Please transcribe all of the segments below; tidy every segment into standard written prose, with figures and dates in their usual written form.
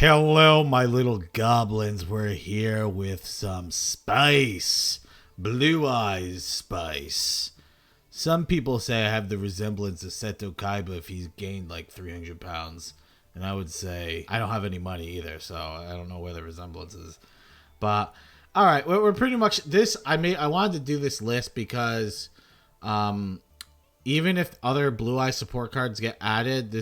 Hello, my little goblins. We're here with some spice. Blue eyes spice. Some people say I have the resemblance of Seto Kaiba if he's gained like 300 pounds. And I would say I don't have any money either, so I don't know where the resemblance is. But, alright, we're pretty much this. I wanted to do this list because even if other Blue Eye support cards get added,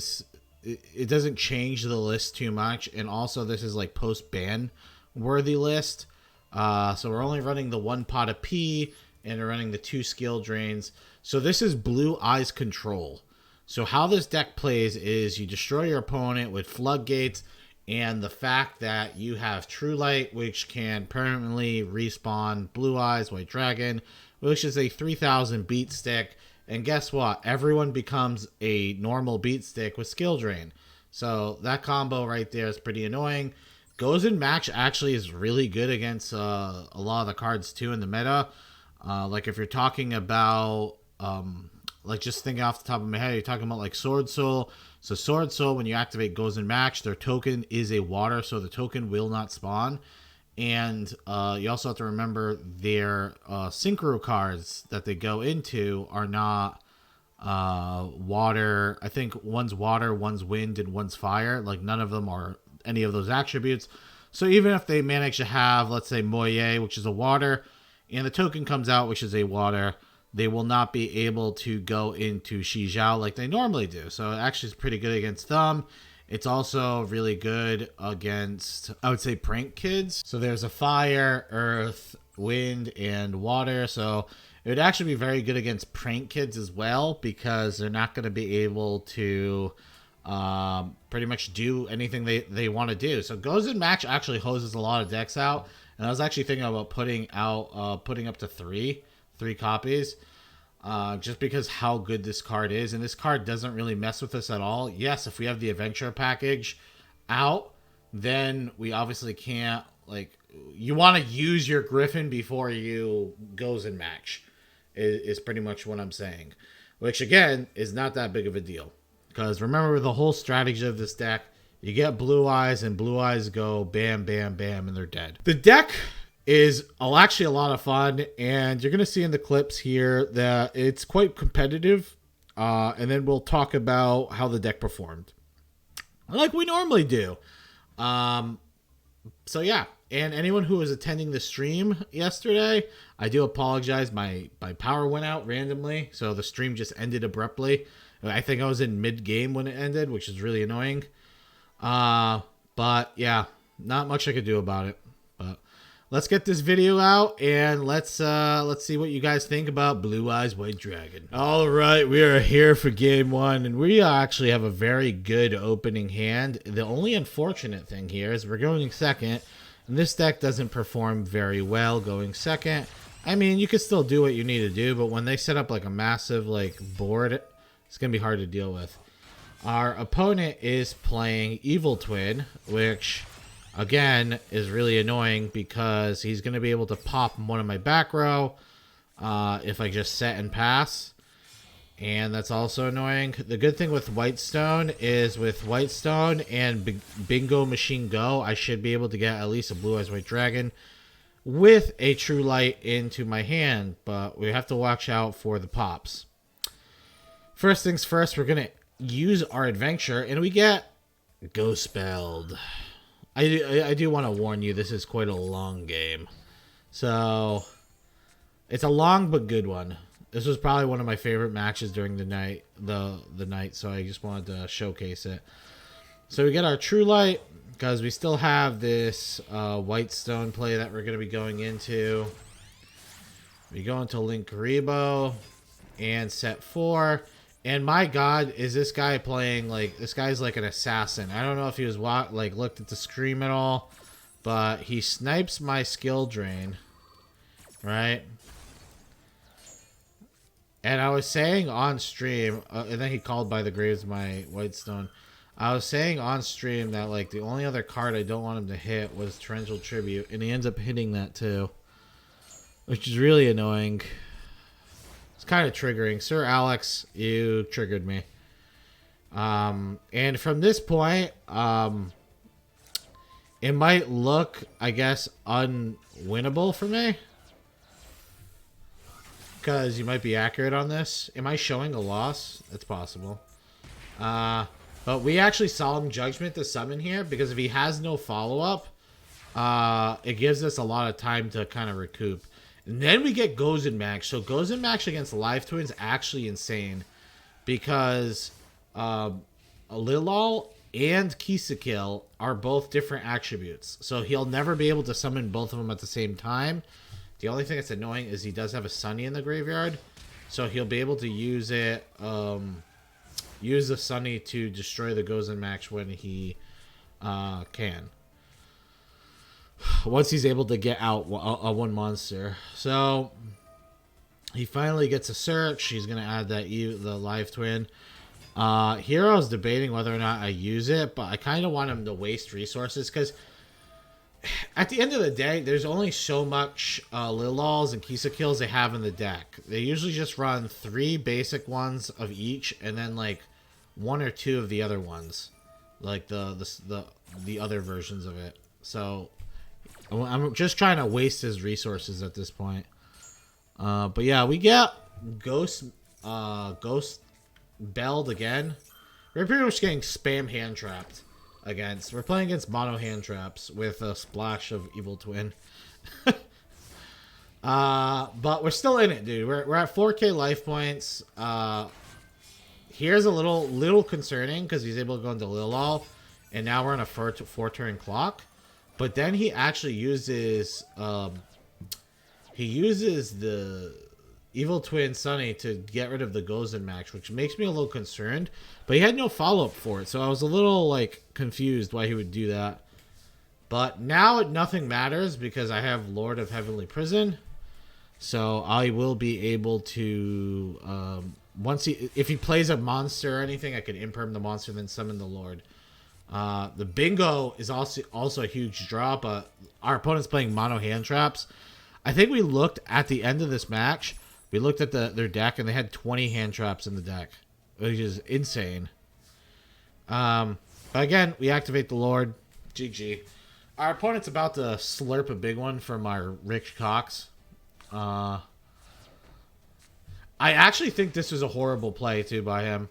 it doesn't change the list too much, and also this is like post-ban worthy list. So we're only running the 1 pot of P, and we're running the 2 skill drains. So this is Blue Eyes Control. So how this deck plays is you destroy your opponent with Floodgates, and the fact that you have True Light, which can permanently respawn Blue Eyes, White Dragon, which is a 3000 beat stick. And guess what? Everyone becomes a normal beat stick with skill drain. So that combo right there is pretty annoying. Goes in match actually is really good against a lot of the cards too in the meta. Like if you're talking about, like just thinking off the top of my head, you're talking about like Sword Soul. So Sword Soul, when you activate Goes in match, their token is a water, so the token will not spawn. And you also have to remember their Synchro cards that they go into are not water. I think one's water, one's wind, and one's fire. Like none of them are any of those attributes. So even if they manage to have, let's say, Moye, which is a water, and the token comes out, which is a water, they will not be able to go into Shijiao like they normally do. So it actually is pretty good against them. It's also really good against, I would say, prank kids. So there's a fire, earth, wind, and water. So it would actually be very good against prank kids as well, because they're not going to be able to pretty much do anything they want to do. So Goes in match actually hoses a lot of decks out. And I was actually thinking about putting up to three copies. Just because how good this card is. And this card doesn't really mess with us at all. Yes, if we have the adventure package out, then we obviously can't, like, you want to use your Griffin before you Goes in match, is pretty much what I'm saying. Which, again, is not that big of a deal. Because remember the whole strategy of this deck, you get Blue Eyes, and Blue Eyes go bam, bam, bam, and they're dead. The deck is actually a lot of fun, and you're going to see in the clips here that it's quite competitive, and then we'll talk about how the deck performed like we normally do. So yeah, and anyone who was attending the stream yesterday, I do apologize, my power went out randomly, so the stream just ended abruptly. I think I was in mid-game when it ended, which is really annoying. But yeah, not much I could do about it. But let's get this video out, and let's see what you guys think about Blue Eyes White Dragon. All right, we are here for game 1, and we actually have a very good opening hand. The only unfortunate thing here is we're going second, and this deck doesn't perform very well going second. I mean, you could still do what you need to do, but when they set up like a massive like board, it's gonna be hard to deal with. Our opponent is playing Evil Twin, which again is really annoying because he's going to be able to pop one of my back row if I just set and pass, and that's also annoying. The good thing with Whitestone is with Whitestone and Bingo Machine Go, I should be able to get at least a Blue Eyes White Dragon with a True Light into my hand, but we have to watch out for the pops. First things first, we're going to use our adventure, and we get Ghost Spelled. I do want to warn you, this is quite a long game. So, it's a long but good one. This was probably one of my favorite matches during the night, the night, so I just wanted to showcase it. So we get our True Light, because we still have this Whitestone play that we're going to be going into. We go into Link Rebo and set 4. And my God, is this guy playing like, this guy's like an assassin. I don't know if he was like looked at the stream at all, but he snipes my skill drain, right? And I was saying on stream, and then he called by the graves my Whitestone. I was saying on stream that like the only other card I don't want him to hit was Torrential Tribute, and he ends up hitting that too, which is really annoying. It's kind of triggering. Sir Alex, you triggered me. And from this point, It might look, I guess, unwinnable for me. Because you might be accurate on this. Am I showing a loss? It's possible. But we actually Solemn Judgment to summon here. Because if he has no follow-up, it gives us a lot of time to kind of recoup. And then we get Gozen Max. So Gozen Max against Live Twins actually insane. Because Lilal and Kisakill are both different attributes. So he'll never be able to summon both of them at the same time. The only thing that's annoying is he does have a Sunny in the graveyard. So he'll be able to use it, use the Sunny to destroy the Gozen Max when he can. Once he's able to get out a one monster. So he finally gets a search. He's going to add that the Live Twin. Here I was debating whether or not I use it, but I kind of want him to waste resources because at the end of the day, there's only so much Lilals and Kisakills they have in the deck. They usually just run 3 basic ones of each, and then like 1 or 2 of the other ones, like the other versions of it. So I'm just trying to waste his resources at this point. But yeah, we get Ghost Belled again. We're pretty much getting spam hand trapped. We're playing against mono hand traps with a splash of Evil Twin. But we're still in it, dude. We're at 4k life points. Here's a little concerning because he's able to go into Lilal, and now we're on a 4-turn clock. But then he actually uses the Evil Twin Sunny to get rid of the Gozen Max, which makes me a little concerned. But he had no follow-up for it, so I was a little, like, confused why he would do that. But now nothing matters because I have Lord of Heavenly Prison. So I will be able to, if he plays a monster or anything, I can imperm the monster and then summon the Lord. The Bingo is also a huge draw, but our opponent's playing mono hand traps. I think we looked at the end of this match. We looked at their deck, and they had 20 hand traps in the deck, which is insane. But again, we activate the Lord. GG. Our opponent's about to slurp a big one from our Rich Cox. I actually think this was a horrible play, too, by him.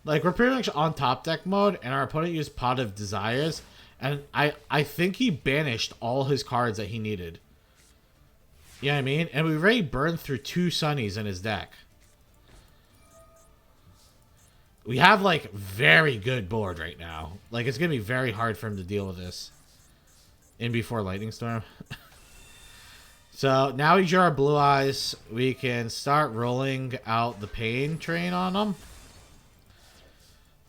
Like, we're pretty much on top deck mode, and our opponent used Pot of Desires, and I think he banished all his cards that he needed. You know what I mean? And we already burned through 2 Sunnies in his deck. We have, like, very good board right now. Like, it's going to be very hard for him to deal with this. In before Lightning Storm. So, now we draw our Blue Eyes. We can start rolling out the Pain train on them.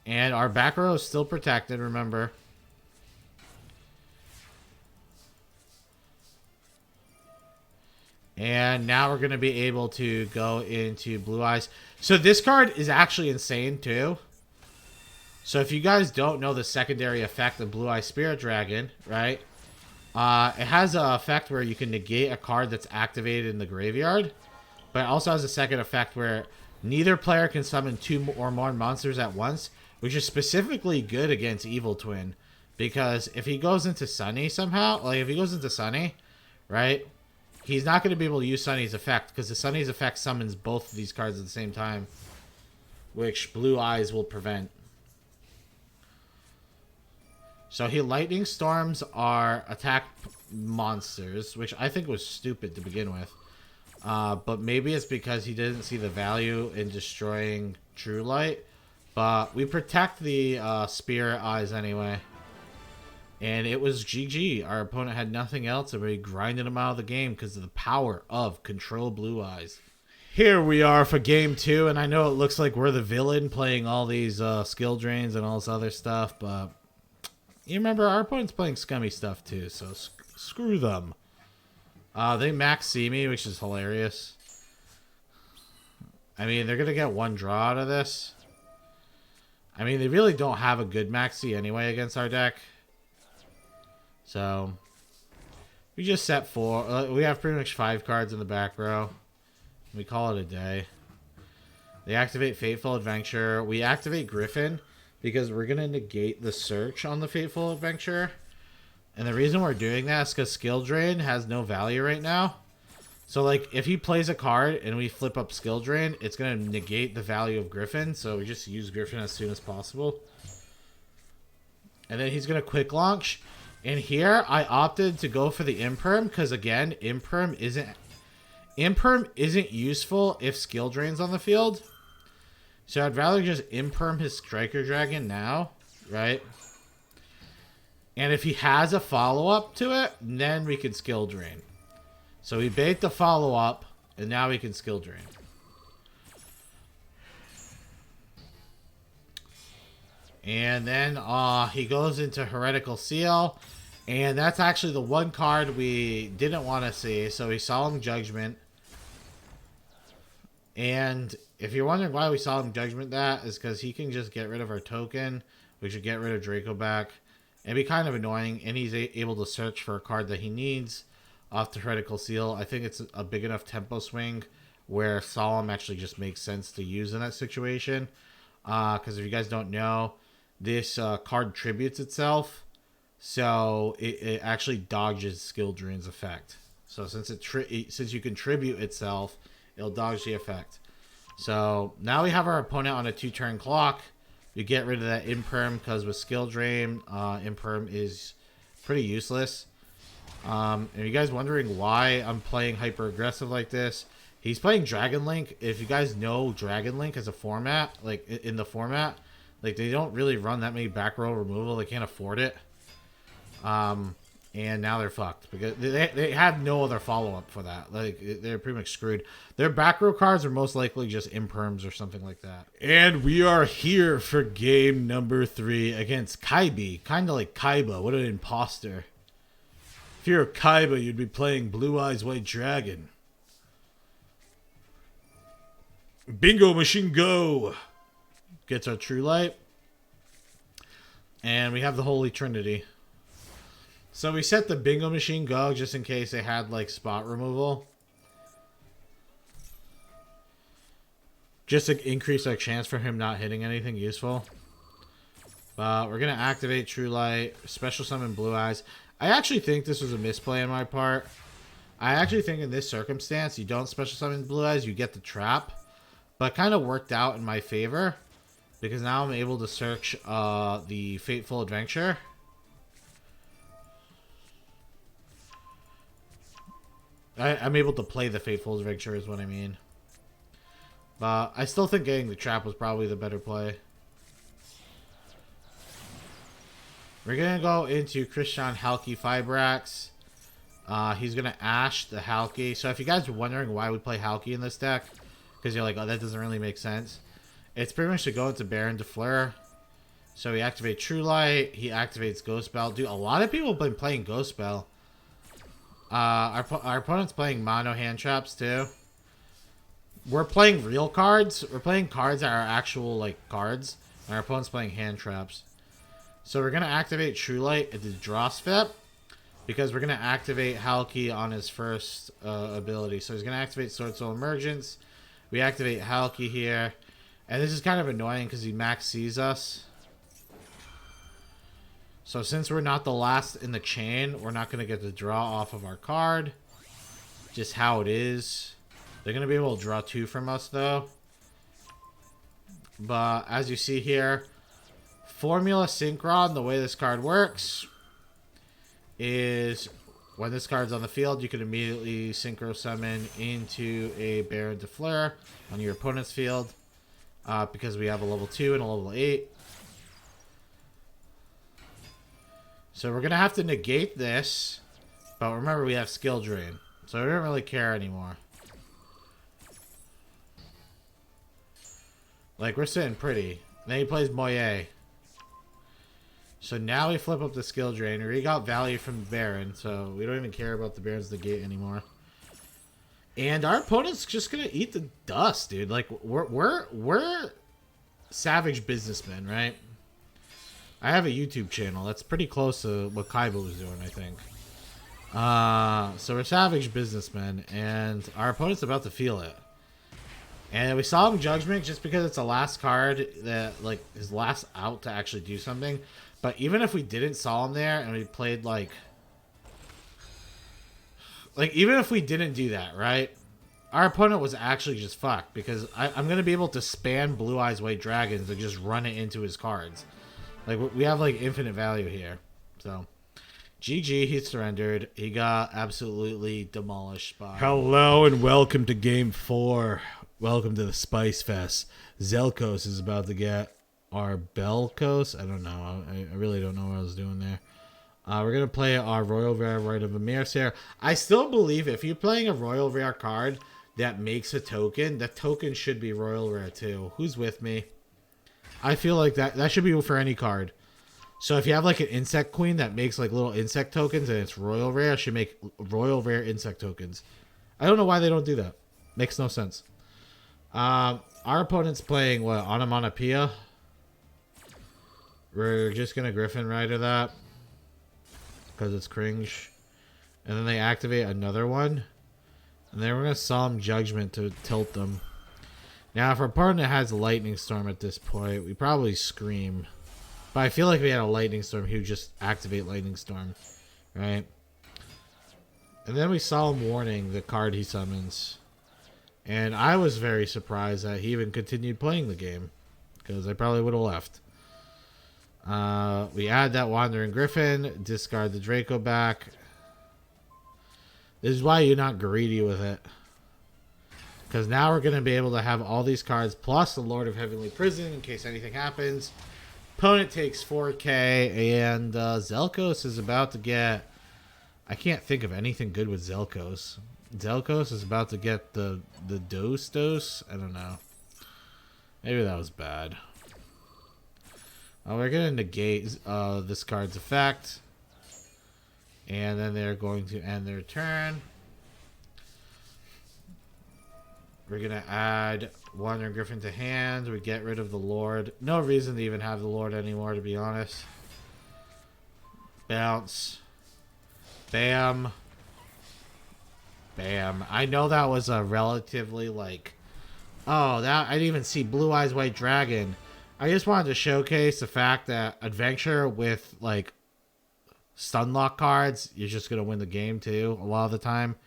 And our back row is still protected, remember. And now we're going to be able to go into Blue Eyes. So this card is actually insane too. So if you guys don't know the secondary effect of Blue Eye Spirit Dragon, right? It has an effect where you can negate a card that's activated in the graveyard. But it also has a second effect where neither player can summon 2 or more monsters at once. Which is specifically good against Evil Twin. Because if he goes into Sunny somehow, like if he goes into Sunny, right? He's not going to be able to use Sunny's effect, because the Sunny's effect summons both of these cards at the same time, which Blue Eyes will prevent. So Lightning Storms are attack monsters, which I think was stupid to begin with. But maybe it's because he didn't see the value in destroying True Light. But we protect the Spirit Eyes anyway. And it was GG. Our opponent had nothing else, and we grinded him out of the game because of the power of Control Blue Eyes. Here we are for game 2, and I know it looks like we're the villain playing all these skill drains and all this other stuff, but you remember our opponent's playing scummy stuff too, so screw them. They max see me, which is hilarious. I mean, they're going to get 1 draw out of this. I mean, they really don't have a good maxi anyway against our deck. So, we just set 4. We have pretty much 5 cards in the back row. We call it a day. They activate Fateful Adventure. We activate Griffin because we're going to negate the search on the Fateful Adventure. And the reason we're doing that is because skill drain has no value right now. So, like, if he plays a card and we flip up skill drain, it's going to negate the value of Griffin. So we just use Griffin as soon as possible. And then he's going to quick launch. And here, I opted to go for the Imperm because, again, Imperm isn't useful if skill drain's on the field. So I'd rather just Imperm his Striker Dragon now, right? And if he has a follow-up to it, then we can skill drain. So we bait the follow-up, and now we can skill drain. And then he goes into Heretical Seal. And that's actually the one card we didn't want to see. So we Solemn Judgment. And if you're wondering why we Solemn Judgment that, is because he can just get rid of our token. We should get rid of Draco back. It'd be kind of annoying. And he's able to search for a card that he needs off the Heretical Seal. I think it's a big enough tempo swing where Solemn actually just makes sense to use in that situation. Because if you guys don't know, this card tributes itself. So it actually dodges skill drain's effect. So since since you can tribute itself, it'll dodge the effect. So now we have our opponent on a 2-turn clock. You get rid of that Imperm because with skill drain, Imperm is pretty useless. And you guys wondering why I'm playing hyper aggressive like this? He's playing Dragon Link. If you guys know Dragon Link as a format, like in the format, like they don't really run that many back row removal. They can't afford it. And now they're fucked because they have no other follow-up for that. Like, they're pretty much screwed. Their back row cards are most likely just Imperms or something like that. And we are here for game number 3 against Kaiba. Kind of like Kaiba. What an imposter. If you're a Kaiba, you'd be playing Blue Eyes White Dragon. Bingo Machine Go! Gets our True Light. And we have the Holy Trinity. So we set the Bingo Machine Go just in case they had like spot removal. Just to increase our chance for him not hitting anything useful. But we're going to activate True Light, Special Summon Blue Eyes. I actually think this was a misplay on my part. I actually think in this circumstance, you don't Special Summon Blue Eyes, you get the trap. But it kind of worked out in my favor. Because now I'm able to search the Fateful Adventure. I'm able to play the Fateful Adventure is what I mean. But I still think getting the trap was probably the better play. We're going to go into Christian Halki Fibrax. He's going to Ash the Halki. So if you guys are wondering why we play Halki in this deck, because you're like, oh, that doesn't really make sense. It's pretty much to go into Baron de Fleur. So we activate True Light. He activates Ghost Bell. Dude, a lot of people have been playing Ghost Bell. Our opponent's playing mono hand traps too. We're playing real cards. We're playing cards that are actual like cards. And our opponent's playing hand traps. So we're gonna activate True Light at the draw step because we're gonna activate Halki on his first ability. So he's gonna activate Sword Soul Emergence. We activate Halki here, and this is kind of annoying because he max sees us. So since we're not the last in the chain, we're not going to get the draw off of our card. Just how it is. They're going to be able to draw 2 from us though. But as you see here, Formula Synchron, the way this card works is when this card's on the field, you can immediately Synchro Summon into a Baron de Fleur on your opponent's field. Because we have a level 2 and a level 8. So we're going to have to negate this. But remember, we have skill drain. So we don't really care anymore. Like, we're sitting pretty. Then he plays Moye. So now we flip up the skill drain. We got value from the Baron. So we don't even care about the Baron's negate anymore. And our opponent's just going to eat the dust, dude. Like, we're savage businessmen, right? I have a YouTube channel. That's pretty close to what Kaiba was doing, I think. So we're savage businessmen, and our opponent's about to feel it. And we Solemn Judgment just because it's the last card that, like, his last out to actually do something. But even if we didn't saw him there and we played like even if we didn't do that, right? Our opponent was actually just fucked because I'm going to be able to spam Blue Eyes White Dragons and just run it into his cards. Like, we have, like, infinite value here. So, GG, he surrendered. He got absolutely demolished by... Hello and welcome to Game 4. Welcome to the Spice Fest. Zelkos is about to get our Belkos. I don't know. I really don't know what I was doing there. We're going to play our Royal Rare Rite of Emirs here. I still believe if you're playing a Royal Rare card that makes a token, the token should be Royal Rare too. Who's with me? I feel like that should be for any card. So if you have like an Insect Queen that makes like little insect tokens and it's Royal Rare, it should make Royal Rare insect tokens. I don't know why they don't do that. Makes no sense. Our opponent's playing, what, Onomatopoeia? We're just going to Griffin Rider that. Because it's cringe. And then they activate another one. And then we're going to Solemn Judgment to tilt them. Now, if our opponent has Lightning Storm at this point, we probably Scream. But I feel like if we had a Lightning Storm, he would just activate Lightning Storm. Right? And then we Solemn Warning, the card he summons. And I was very surprised that he even continued playing the game. Because I probably would have left. We add that Wandering Griffin. Discard the Draco back. This is why you're not greedy with it. Because now we're going to be able to have all these cards plus the Lord of Heavenly Prison in case anything happens. Opponent takes 4K and Zelkos is about to get... I can't think of anything good with Zelkos. Zelkos is about to get the dose. I don't know. Maybe that was bad. We're going to negate this card's effect. And then they're going to end their turn. We're going to add Wandering Griffin to hand. We get rid of the Lord. No reason to even have the Lord anymore, to be honest. Bounce. Bam. Bam. I know that was a relatively, like... Oh, that I didn't even see Blue Eyes White Dragon. I just wanted to showcase the fact that Adventure with, like... Stunlock cards, you're just going to win the game too, a lot of the time.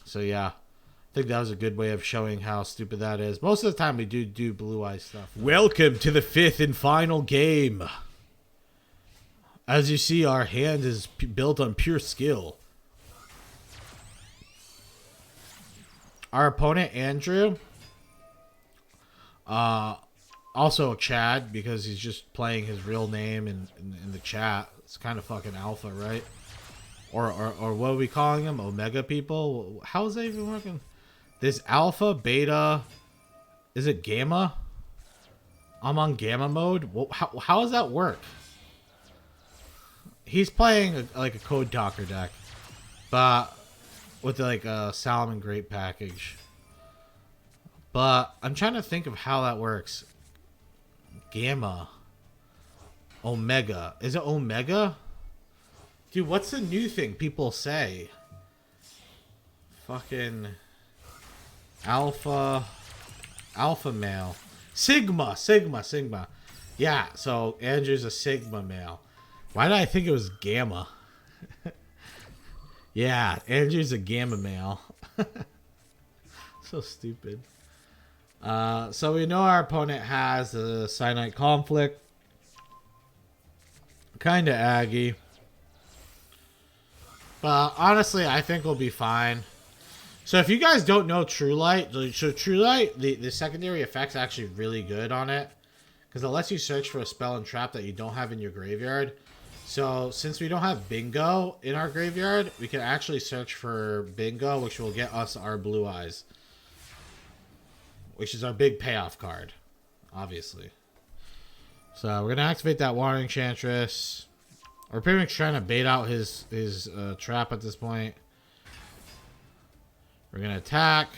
So yeah, I think that was a good way of showing how stupid that is. Most of the time we do Blue Eye stuff. Welcome to the 5th and final game. As you see, our hand is built on pure skill. Our opponent, Andrew, also Chad, because he's just playing his real name in the chat. It's kind of fucking alpha, right? Or what are we calling them? Omega people? How is that even working? There's alpha, beta. Is it gamma? I'm on gamma mode. Well, how does that work? He's playing like a Code Talker deck, but with like a Salomon Great package. But I'm trying to think of how that works. Gamma. Omega. Is it Omega? Dude, what's the new thing people say? Fucking alpha. Alpha male. Sigma. Yeah, so Andrew's a Sigma male. Why did I think it was Gamma? Yeah, Andrew's a Gamma male. So stupid. So we know our opponent has a Cyanide Conflict. Kind of aggy. But honestly, I think we'll be fine. So if you guys don't know True Light, so True Light, the secondary effect's actually really good on it. Because it lets you search for a spell and trap that you don't have in your graveyard. So since we don't have Bingo in our graveyard, we can actually search for Bingo, which will get us our Blue Eyes. Which is our big payoff card, obviously. So we're going to activate that Wandering Enchantress. We're pretty much trying to bait out his trap at this point. We're going to attack.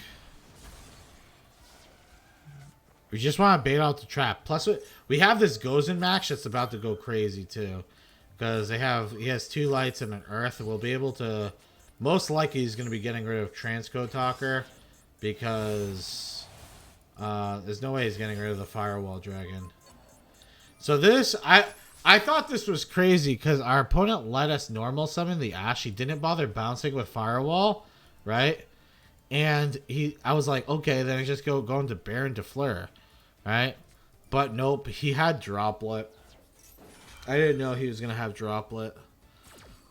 We just want to bait out the trap. Plus, we have this Gozen match that's about to go crazy too. Because he has 2 lights and an earth. We'll be able to... Most likely he's going to be getting rid of Transcode Talker. Because... there's no way he's getting rid of the Firewall Dragon. So this, I thought this was crazy because our opponent let us normal summon the Ash. He didn't bother bouncing with Firewall, right? And I was like, okay, then I just go into Baron to Fleur, right? But nope, he had Droplet. I didn't know he was gonna have Droplet,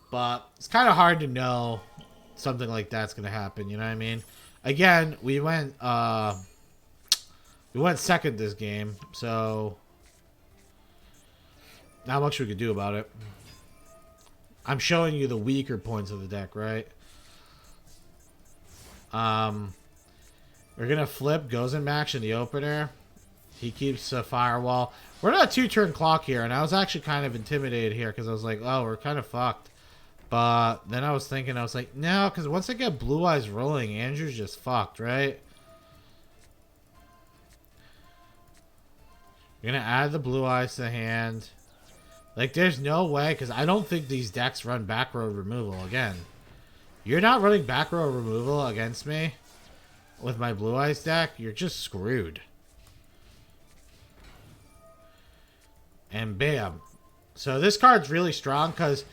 but it's kind of hard to know something like that's gonna happen. You know what I mean? Again, we went second this game, so not much we could do about it. I'm showing you the weaker points of the deck, right? We're gonna flip Gozen Max in the opener. He keeps a Firewall. We're on a 2-turn clock here, and I was actually kind of intimidated here because I was like, oh, we're kind of fucked. But then I was thinking, I was like, no, because once I get Blue Eyes rolling, Andrew's just fucked, right? We're gonna add the Blue Eyes to hand. Like, there's no way, because I don't think these decks run back row removal again. You're not running back row removal against me with my Blue Eyes deck. You're just screwed. And bam. So this card's really strong because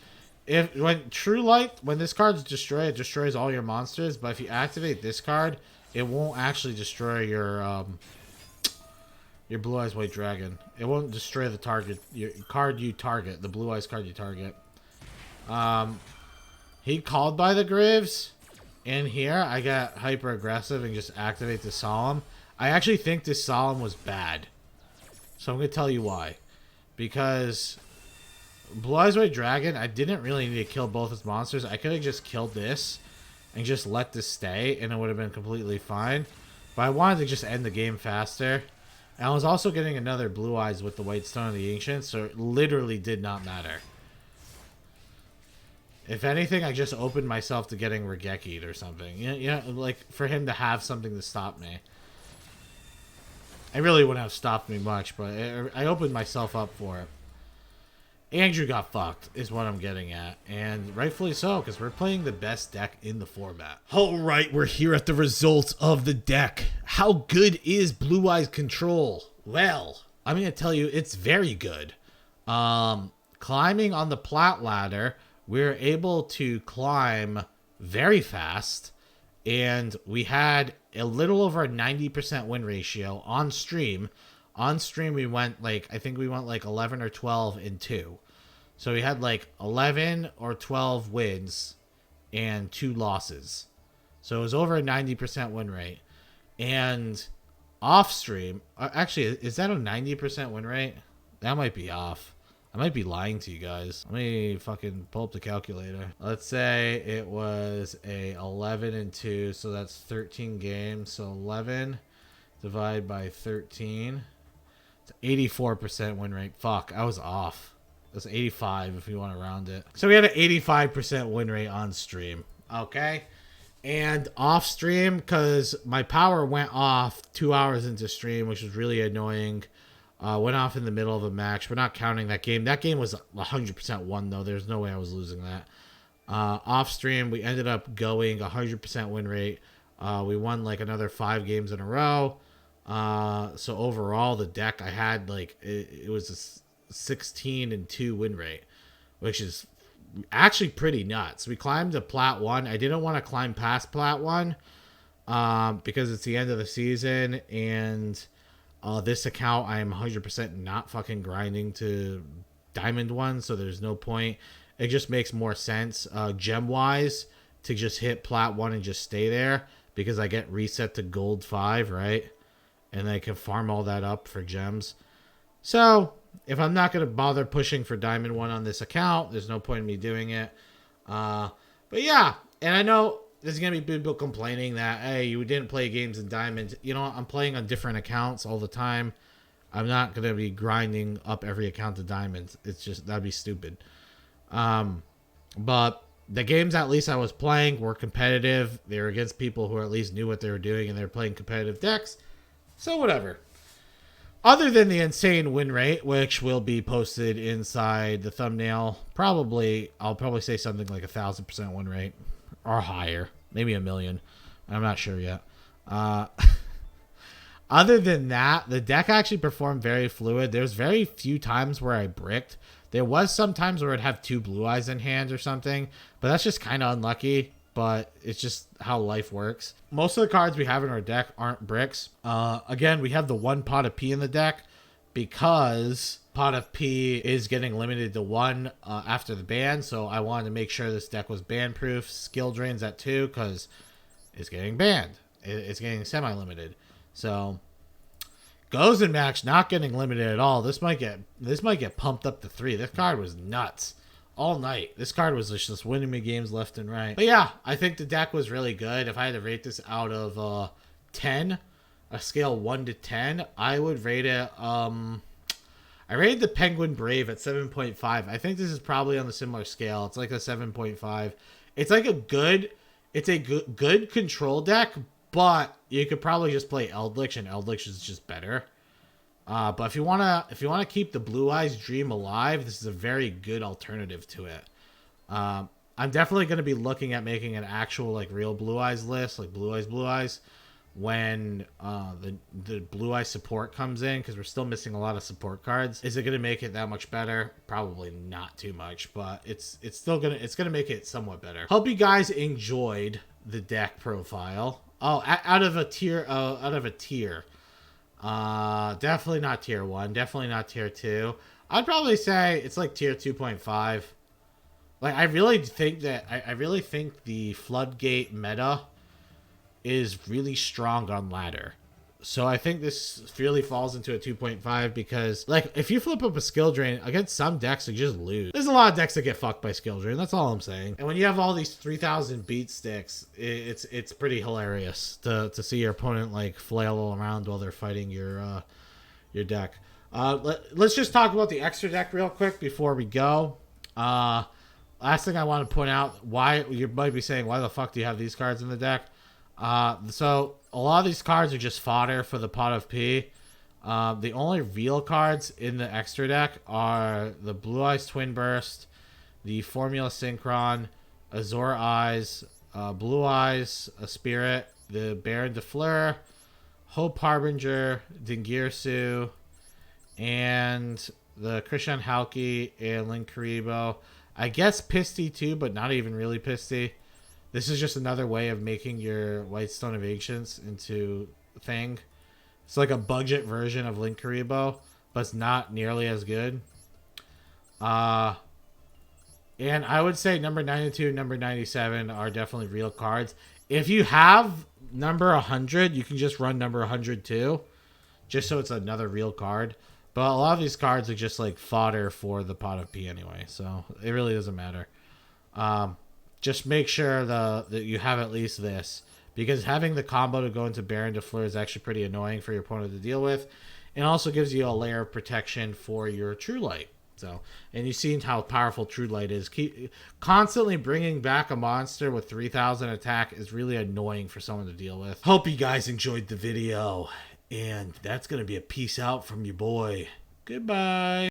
when True Light, when this card's destroyed, it destroys all your monsters. But if you activate this card, it won't actually destroy your Blue Eyes White Dragon. It won't destroy the target, your card you target, the Blue Eyes card you target. He called by the Graves. And here, I got hyper aggressive and just activate the Solemn. I actually think this Solemn was bad. So I'm going to tell you why. Because Blue Eyes White Dragon, I didn't really need to kill both his monsters. I could have just killed this and just let this stay, and it would have been completely fine. But I wanted to just end the game faster. And I was also getting another Blue Eyes with the White Stone of the Ancients, so it literally did not matter. If anything, I just opened myself to getting Regeki'd or something. You know, like, for him to have something to stop me. I really wouldn't have stopped me much, but I opened myself up for it. Andrew got fucked, is what I'm getting at. And rightfully so, because we're playing the best deck in the format. Alright, we're here at the results of the deck. How good is Blue Eyes Control? Well, I'm going to tell you, it's very good. Climbing on the plat ladder, we're able to climb very fast. And we had a little over a 90% win ratio on stream. On stream, we went like, I think we went like 11 or 12 in 2. So we had like 11 or 12 wins and 2 losses. So it was over a 90% win rate. And off stream, actually, is that a 90% win rate? That might be off. I might be lying to you guys. Let me fucking pull up the calculator. Let's say it was a 11 and 2, so that's 13 games. So 11 divided by 13. It's 84% win rate. Fuck, I was off. That's 85 if you want to round it. So we had an 85% win rate on stream. Okay. And off stream, because my power went off 2 hours into stream, which was really annoying. Went off in the middle of a match. We're not counting that game. That game was 100% won, though. There's no way I was losing that. Off stream, we ended up going 100% win rate. We won like another 5 games in a row. So overall, the deck I had, like, it was a 16 and 2 win rate, which is actually pretty nuts. We climbed to plat 1. I didn't want to climb past plat 1 because it's the end of the season, and this account I am 100% not fucking grinding to Diamond 1, so there's no point. It just makes more sense gem wise to just hit plat 1 and just stay there, because I get reset to gold 5, right? And I can farm all that up for gems. So if I'm not going to bother pushing for Diamond 1 on this account, there's no point in me doing it. But yeah, and I know there's going to be people complaining that, hey, you didn't play games in Diamond. You know, I'm playing on different accounts all the time. I'm not going to be grinding up every account to Diamonds. It's just, that'd be stupid. But the games at least I was playing were competitive. They were against people who at least knew what they were doing, and they were playing competitive decks. So whatever. Other than the insane win rate, which will be posted inside the thumbnail, I'll probably say something like 1,000% win rate or higher, maybe 1,000,000. I'm not sure yet. Other than that, the deck actually performed very fluid. There's very few times where I bricked. There was some times where I'd have 2 blue eyes in hand or something, but that's just kind of unlucky. But it's just how life works. Most of the cards we have in our deck aren't bricks. Again, we have the 1 pot of P in the deck because pot of P is getting limited to 1 after the ban. So I wanted to make sure this deck was ban proof. Skill drains at 2 because it's getting banned. It's getting semi-limited. So goes and match not getting limited at all. This might get pumped up to 3. This card was nuts. All night. This card was just winning me games left and right. But yeah, I think the deck was really good. If I had to rate this out of 10, a scale 1 to 10, I would rate it. I rated the Penguin Brave at 7.5. I think this is probably on the similar scale. It's like a 7.5. It's like a good, good control deck, but you could probably just play Eldritch, and Eldritch is just better. But if you wanna keep the Blue Eyes dream alive, this is a very good alternative to it. I'm definitely gonna be looking at making an actual like real Blue Eyes list, like Blue Eyes, when the Blue Eyes support comes in, because we're still missing a lot of support cards. Is it gonna make it that much better? Probably not too much, but it's gonna make it somewhat better. Hope you guys enjoyed the deck profile. Oh, out of a tier. Definitely not tier 1. Definitely not tier 2. I'd probably say it's like tier 2.5. Like, I really think the Floodgate meta is really strong on ladder. So I think this really falls into a 2.5 because, like, if you flip up a skill drain against some decks, you just lose. There's a lot of decks that get fucked by skill drain. That's all I'm saying. And when you have all these 3,000 beat sticks, it's pretty hilarious to see your opponent like flail around while they're fighting your deck. Let's just talk about the extra deck real quick before we go. Last thing I want to point out, why you might be saying, why the fuck do you have these cards in the deck? So a lot of these cards are just fodder for the pot of P. The only real cards in the extra deck are the Blue Eyes Twin Burst, the Formula Synchron, Azure Eyes, Blue Eyes, a Spirit, the Baron de Fleur, Hope Harbinger, Dingirsu, and the Christian Halki and Link Karibo. I guess Pisty too, but not even really Pisty. This is just another way of making your White Stone of Ancients into a thing. It's like a budget version of Link Karibo, but it's not nearly as good. And I would say number 92 and number 97 are definitely real cards. If you have number 100, you can just run number 100 too, just so it's another real card. But a lot of these cards are just like fodder for the pot of P anyway, so it really doesn't matter. Just make sure that you have at least this, because having the combo to go into Baron de Fleur is actually pretty annoying for your opponent to deal with. It also gives you a layer of protection for your True Light. So, and you've seen how powerful True Light is. Constantly bringing back a monster with 3,000 attack is really annoying for someone to deal with. Hope you guys enjoyed the video, and that's going to be a peace out from your boy. Goodbye.